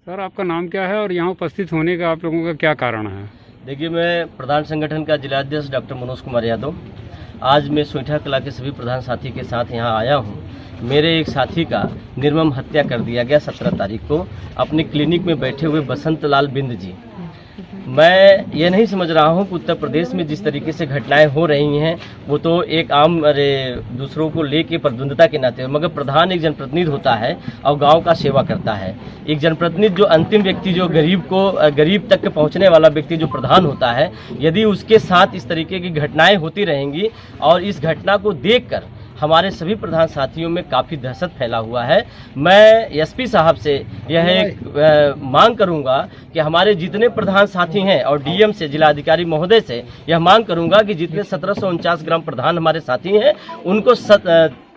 Sir, आपका नाम क्या है और यहाँ उपस्थित होने का आप लोगों का क्या कारण है? देखिए, मैं प्रधान संगठन का जिलाध्यक्ष डॉक्टर मनोज कुमार यादव। आज मैं सोइठा कला के सभी प्रधान साथी के साथ यहाँ आया हूँ। मेरे एक साथी का निर्मम हत्या कर दिया गया 17 तारीख को अपने क्लिनिक में बैठे हुए बसंत लाल बिंद जी। मैं ये नहीं समझ रहा हूँ कि उत्तर प्रदेश में जिस तरीके से घटनाएं हो रही हैं वो तो एक आम दूसरों को लेके प्रद्वंदता के नाते, मगर प्रधान एक जनप्रतिनिधि होता है और गांव का सेवा करता है। एक जनप्रतिनिधि जो अंतिम व्यक्ति, जो गरीब तक के पहुंचने वाला व्यक्ति जो प्रधान होता है, यदि उसके साथ इस तरीके की घटनाएं होती रहेंगी और इस घटना को देखकर हमारे सभी प्रधान साथियों में काफ़ी दहशत फैला हुआ है। मैं एसपी साहब से यह एक मांग करूंगा कि हमारे जितने प्रधान साथी हैं और डीएम से, जिलाधिकारी महोदय से यह मांग करूंगा कि जितने 1749 ग्राम प्रधान हमारे साथी हैं उनको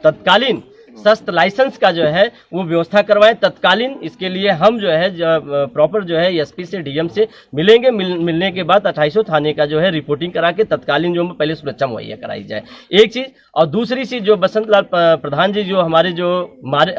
तत्कालीन शस्त्र लाइसेंस का जो है वो व्यवस्था करवाएं तत्कालीन। इसके लिए हम जो है प्रॉपर जो है एसपी से, डीएम से मिलेंगे। मिलने के बाद 2800 थाने का जो है रिपोर्टिंग करा के तत्कालीन जो पहले सुरक्षा मुहैया कराई जाए, एक चीज़। और दूसरी चीज़, जो बसंत लाल प्रधान जी जो हमारे जो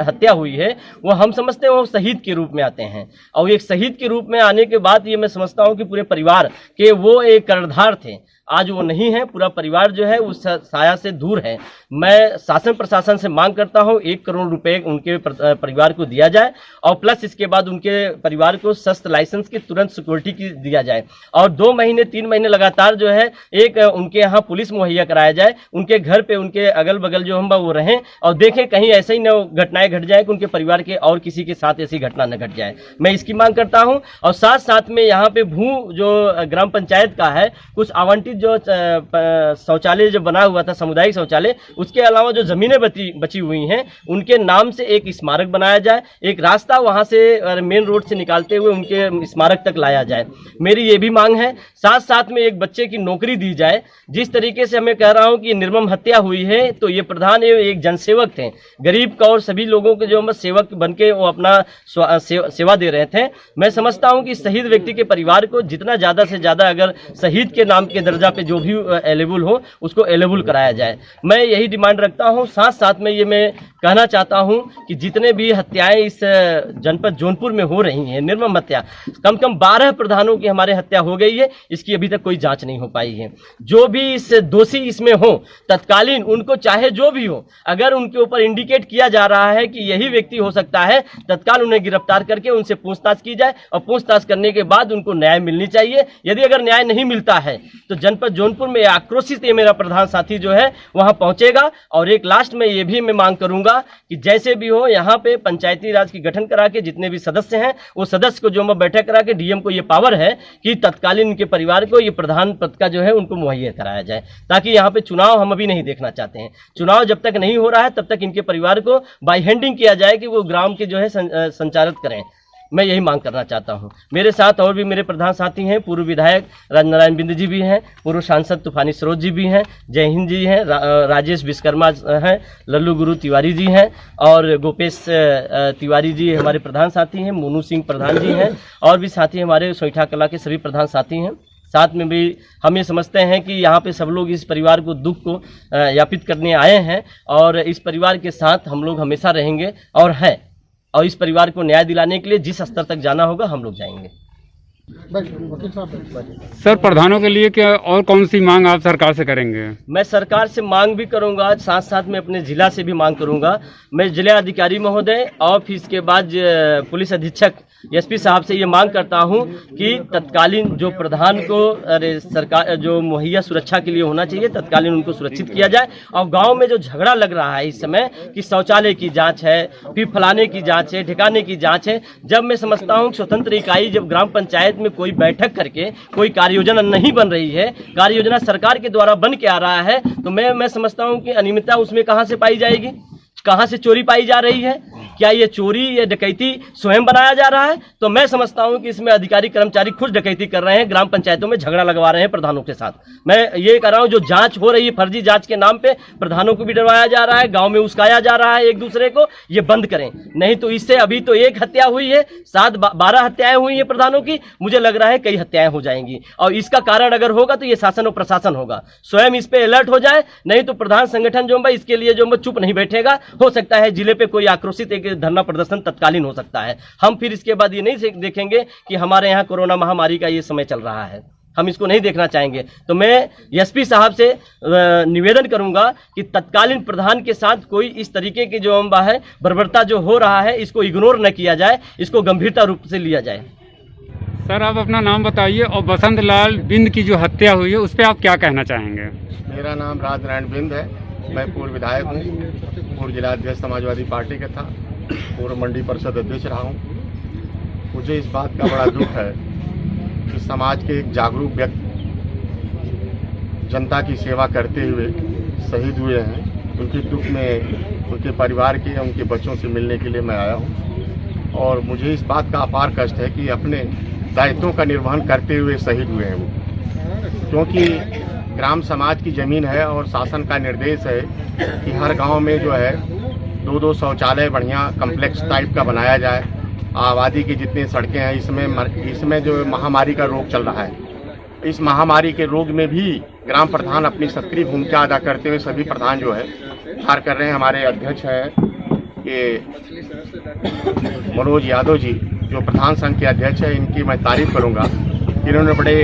हत्या हुई है वो हम समझते हैं वो शहीद के रूप में आते हैं, और एक शहीद के रूप में आने के बाद ये मैं समझता हूँ कि पूरे परिवार के वो एक कर्णधार थे, आज वो नहीं है। पूरा परिवार जो है उस साया से दूर है। मैं शासन प्रशासन से मांग करता हूं 1 करोड़ रुपए उनके परिवार को दिया जाए, और प्लस इसके बाद उनके परिवार को शस्त्र लाइसेंस की तुरंत सिक्योरिटी की दिया जाए, और 2 महीने 3 महीने लगातार जो है एक उनके यहाँ पुलिस मुहैया कराया जाए। उनके घर पे, उनके अगल बगल जो हम वो रहें और देखें कहीं ऐसे ही न घटनाएं घट जाए कि उनके परिवार के और किसी के साथ ऐसी घटना न घट जाए। मैं इसकी मांग करता हूँ। और साथ साथ में यहाँ पे जो ग्राम पंचायत का है कुछ आवंटित जो शौचालय जो बना हुआ था, सामुदायिक शौचालय, उसके अलावा जो जमीनें बची हुई हैं उनके नाम से एक स्मारक बनाया जाए। एक रास्ता वहां से मेन रोड से निकालते हुए उनके स्मारक तक लाया जाए। मेरी ये भी मांग है। साथ साथ में एक बच्चे की नौकरी दी जाए। जिस तरीके से मैं कह रहा हूं कि निर्मम हत्या हुई है, तो ये प्रधान एक जनसेवक थे, गरीब का और सभी लोगों के जो सेवक बन के वो अपना सेवा दे रहे थे। मैं समझता हूं कि शहीद व्यक्ति के परिवार को जितना ज़्यादा से ज़्यादा अगर शहीद के नाम के दर्जा पे जो भी एलेबल हो उसको एलेबल कराया जाए। मैं यही डिमांड रखता हूं। साथ साथ में ये मैं कहना चाहता हूं कि जितने भी हत्याएं इस जनपद जौनपुर में हो रही हैं, निर्मम हत्या, कम से कम 12 प्रधानों की हमारे हत्या हो गई है, इसकी अभी तक कोई जांच नहीं हो पाई है। जो भी इस दोषी इसमें हो तत्कालीन उनको, चाहे जो भी हो, अगर उनके ऊपर इंडिकेट किया जा रहा है कि यही व्यक्ति हो सकता है, तत्काल उन्हें गिरफ्तार करके उनसे पूछताछ की जाए, और पूछताछ करने के बाद उनको न्याय मिलनी चाहिए। यदि अगर न्याय नहीं मिलता है तो जनपद जौनपुर में आक्रोशित ये मेरा प्रधान साथी जो है वहां पहुंचेगा। और एक लास्ट में ये भी मैं मांग करूंगा कि जैसे भी हो यहाँ पे पंचायती राज की गठन करा के जितने भी सदस्य हैं वो सदस्य को जो मैं बैठक करा के, डीएम को ये पावर है कि तत्कालीन इनके परिवार को ये प्रधान पद का जो है उनको मुहैया कराया जाए, ताकि यहाँ पे चुनाव हम अभी नहीं देखना चाहते हैं। चुनाव जब तक नहीं हो रहा है तब तक इनके परिवार को बाय हैंडिंग किया जाए कि वो ग्राम के जो है संचालित करें। मैं यही मांग करना चाहता हूं। मेरे साथ और भी मेरे प्रधान साथी हैं। पूर्व विधायक राजनारायण बिंद जी भी हैं, पूर्व सांसद तूफानी सरोज जी भी हैं, जय हिंद जी हैं, राजेश विश्वकर्मा हैं, लल्लू गुरु तिवारी जी हैं, और गोपेश तिवारी जी हमारे प्रधान साथी हैं, मोनू सिंह प्रधान जी हैं, और भी साथी हमारे सोइठा कला के सभी प्रधान साथी हैं। साथ में भी हम ये समझते हैं कि यहाँ पे सब लोग इस परिवार को दुख को यापित करने आए हैं, और इस परिवार के साथ हम लोग हमेशा रहेंगे और हैं, और इस परिवार को न्याय दिलाने के लिए जिस स्तर तक जाना होगा हम लोग जाएंगे। सर, प्रधानों के लिए क्या और कौन सी मांग आप सरकार से करेंगे? मैं सरकार से मांग भी करूंगा, साथ साथ में अपने जिला से भी मांग करूंगा। मैं जिला अधिकारी महोदय और फिर इसके बाद पुलिस अधीक्षक एसपी साहब से ये मांग करता हूं कि तत्कालीन जो प्रधान को सरकार जो मुहैया सुरक्षा के लिए होना चाहिए, तत्कालीन उनको सुरक्षित किया जाए। और गांव में जो झगड़ा लग रहा है इस समय कि शौचालय की जांच है, फिर फलाने की जांच है, ठिकाने की जांच है, जब मैं समझता हूं स्वतंत्र इकाई जब ग्राम पंचायत में कोई बैठक करके कोई कार्य योजना नहीं बन रही है, कार्य योजना सरकार के द्वारा बन के आ रहा है, तो मैं समझता हूं कि अनियमितता उसमें कहां से पाई जाएगी, कहां से चोरी पाई जा रही है। क्या ये चोरी या डकैती स्वयं बनाया जा रहा है? तो मैं समझता हूं कि इसमें अधिकारी कर्मचारी खुद डकैती कर रहे हैं, ग्राम पंचायतों में झगड़ा लगवा रहे हैं प्रधानों के साथ। मैं ये कह रहा हूं जो जांच हो रही है फर्जी जांच के नाम पे प्रधानों को भी डरवाया जा रहा है, गांव में उस्काया जा रहा है एक दूसरे को, ये बंद करें। नहीं तो इससे अभी तो एक हत्या हुई है, 12 हत्याएं हुई है प्रधानों की, मुझे लग रहा है कई हत्याएं हो जाएंगी। और इसका कारण अगर होगा तो ये शासन और प्रशासन होगा, स्वयं इस पे अलर्ट हो जाए। नहीं तो प्रधान संगठन जो इसके लिए जो चुप नहीं बैठेगा। हो सकता है जिले पे कोई आक्रोशित घंटे के धरना प्रदर्शन तत्कालीन हो सकता है। हम फिर इसके बाद ये नहीं देखेंगे कि हमारे यहाँ कोरोना महामारी का ये समय चल रहा है, हम इसको नहीं देखना चाहेंगे। तो मैं एसपी साहब से निवेदन करूंगा कि तत्कालीन प्रधान के साथ कोई इस तरीके की जो है बर्बरता जो हो रहा है इसको इग्नोर न किया जाए, इसको गंभीरता रूप से लिया जाए। सर आप अपना नाम बताइए और बसंत लाल बिंद की जो हत्या हुई है उस पर आप क्या कहना चाहेंगे? मेरा नाम राजनारायण बिंद है, मैं पूर्व विधायक हूँ, पूर्व जिलाध्यक्ष समाजवादी पार्टी का था, पूर्व मंडी परिषद अध्यक्ष रहा हूँ। मुझे इस बात का बड़ा दुख है कि समाज के एक जागरूक व्यक्ति जनता की सेवा करते हुए शहीद हुए हैं। उनके दुख में उनके परिवार के, उनके बच्चों से मिलने के लिए मैं आया हूँ और मुझे इस बात का अपार कष्ट है कि अपने दायित्वों का निर्वहन करते हुए शहीद हुए हैं वो, क्योंकि ग्राम समाज की ज़मीन है और शासन का निर्देश है कि हर गांव में जो है 2-2 शौचालय बढ़िया कम्प्लेक्स टाइप का बनाया जाए। आबादी की जितनी सड़कें हैं इसमें जो महामारी का रोग चल रहा है, इस महामारी के रोग में भी ग्राम प्रधान अपनी सक्रिय भूमिका अदा करते हुए सभी प्रधान जो है कार्य कर रहे हैं। हमारे अध्यक्ष हैं ये मनोज यादव जी, जो प्रधान संघ के अध्यक्ष है, इनकी मैं तारीफ करूंगा। इन्होंने बड़े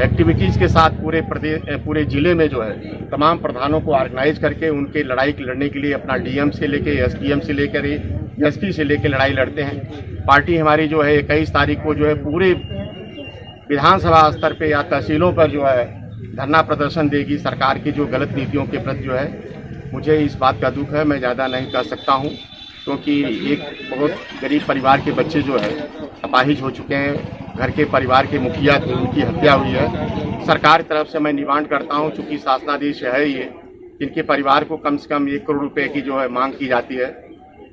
एक्टिविटीज़ के साथ पूरे ज़िले में जो है तमाम प्रधानों को ऑर्गेनाइज करके उनके लड़ाई लड़ने के लिए अपना डीएम से लेके एसडीएम से लेकर एसपी से लेकर लड़ाई लड़ते हैं। पार्टी हमारी जो है 21 तारीख को जो है पूरे विधानसभा स्तर पे या तहसीलों पर जो है धरना प्रदर्शन देगी सरकार की जो गलत नीतियों के प्रति। जो है मुझे इस बात का दुख है, मैं ज़्यादा नहीं कह सकता हूँ, क्योंकि एक बहुत गरीब परिवार के बच्चे जो है अपाहिज हो चुके हैं। घर के परिवार के मुखिया थे, उनकी हत्या हुई है। सरकार की तरफ से मैं निवारण करता हूं, चूँकि शासनादेश है ये, इनके परिवार को कम से कम 1 करोड़ रुपए की जो है मांग की जाती है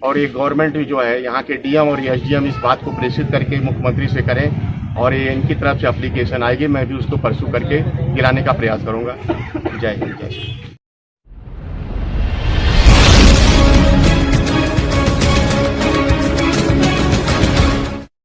और ये गवर्नमेंट भी जो है यहाँ के डीएम और एसडीएम इस बात को प्रेषित करके मुख्यमंत्री से करें और ये इनकी तरफ से एप्लीकेशन आएगी, मैं भी उसको परसू करके गिराने का प्रयास करूँगा। जय हिंद, जय श्री।